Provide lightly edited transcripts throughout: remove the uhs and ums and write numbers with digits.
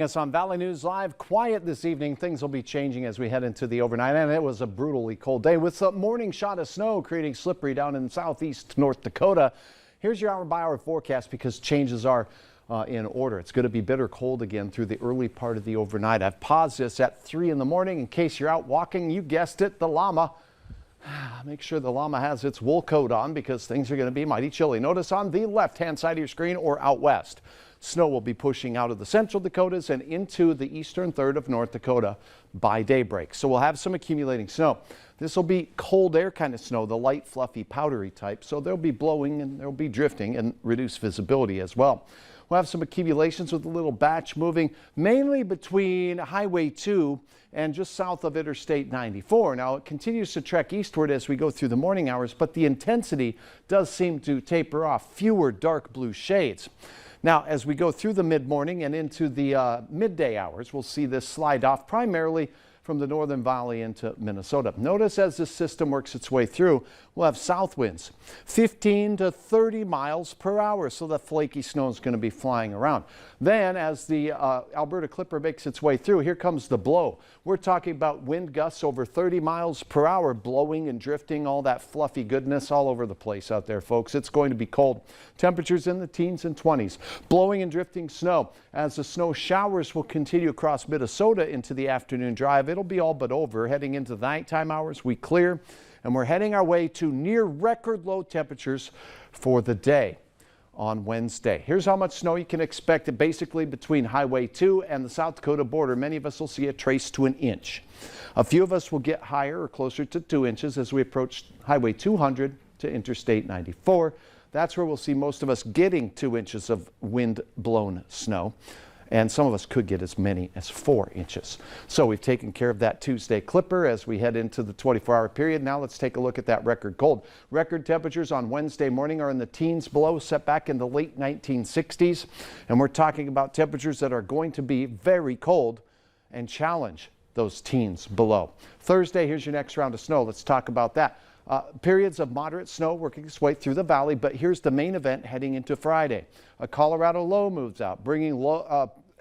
Yes, on Valley News Live, quiet this evening. Things will be changing as we head into the overnight, and it was a brutally cold day with a morning shot of snow creating slippery down in southeast North Dakota. Here's your hour-by-hour forecast because changes are in order. It's going to be bitter cold again through the early part of the overnight. I've paused this at 3 in the morning in case you're out walking. You guessed it, the llama. Make sure the llama has its wool coat on because things are going to be mighty chilly. Notice on the left-hand side of your screen or out west, snow will be pushing out of the central Dakotas and into the eastern third of North Dakota by daybreak. So we'll have some accumulating snow. This will be cold air kind of snow, the light, fluffy, powdery type. So there'll be blowing and there'll be drifting and reduced visibility as well. We'll have some accumulations with a little batch moving mainly between Highway 2 and just south of Interstate 94. Now it continues to trek eastward as we go through the morning hours, but the intensity does seem to taper off, fewer dark blue shades. Now, as we go through the mid-morning and into the midday hours, we'll see this slide off primarily from the Northern Valley into Minnesota. Notice as this system works its way through, we'll have south winds 15 to 30 miles per hour. So the flaky snow is going to be flying around. Then as the Alberta Clipper makes its way through, here comes the blow. We're talking about wind gusts over 30 miles per hour, blowing and drifting, all that fluffy goodness all over the place out there, folks. It's going to be cold. Temperatures in the teens and 20s. Blowing and drifting snow as the snow showers will continue across Minnesota into the afternoon drive. It'll be all but over. Heading into the nighttime hours, we clear, and we're heading our way to near record low temperatures for the day on Wednesday. Here's how much snow you can expect basically between Highway 2 and the South Dakota border. Many of us will see a trace to an inch. A few of us will get higher or closer to 2 inches as we approach Highway 200 to Interstate 94. That's where we'll see most of us getting 2 inches of wind-blown snow. And some of us could get as many as 4 inches. So we've taken care of that Tuesday Clipper as we head into the 24-hour period. Now let's take a look at that record cold. Record temperatures on Wednesday morning are in the teens below, set back in the late 1960s. And we're talking about temperatures that are going to be very cold and challenge those teens below. Thursday, here's your next round of snow. Let's talk about that. Periods of moderate snow working its way through the valley, but here's the main event heading into Friday. A Colorado low moves out, bringing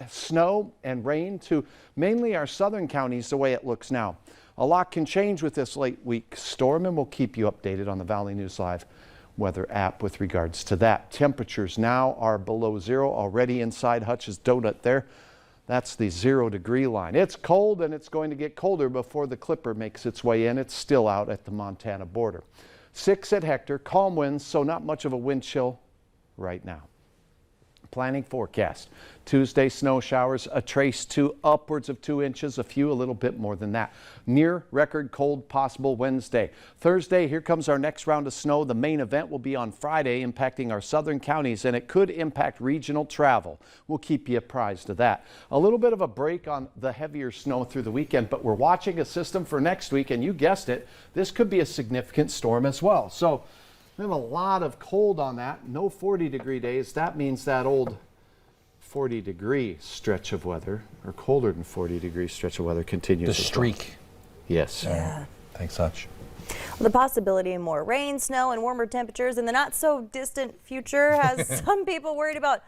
snow and rain to mainly our southern counties the way it looks now. A lot can change with this late week storm, and we'll keep you updated on the Valley News Live weather app with regards to that. Temperatures now are below zero, already inside Hutch's Donut there. That's the 0-degree line. It's cold and it's going to get colder before the Clipper makes its way in. It's still out at the Montana border. 6 at Hector, calm winds, so not much of a wind chill right now. Planning forecast. Tuesday snow showers, a trace to upwards of 2 inches, a few a little bit more than that. Near record cold possible Wednesday. Thursday, here comes our next round of snow. The main event will be on Friday, impacting our southern counties, and it could impact regional travel. We'll keep you apprised of that. A little bit of a break on the heavier snow through the weekend, but we're watching a system for next week, and you guessed it, this could be a significant storm as well. So we have a lot of cold on that. No 40-degree days. That means that old 40-degree stretch of weather, or colder than 40-degree stretch of weather, continues. The streak. Yes. Yeah. Thanks, Hutch. Well, the possibility of more rain, snow, and warmer temperatures in the not-so-distant future has some people worried about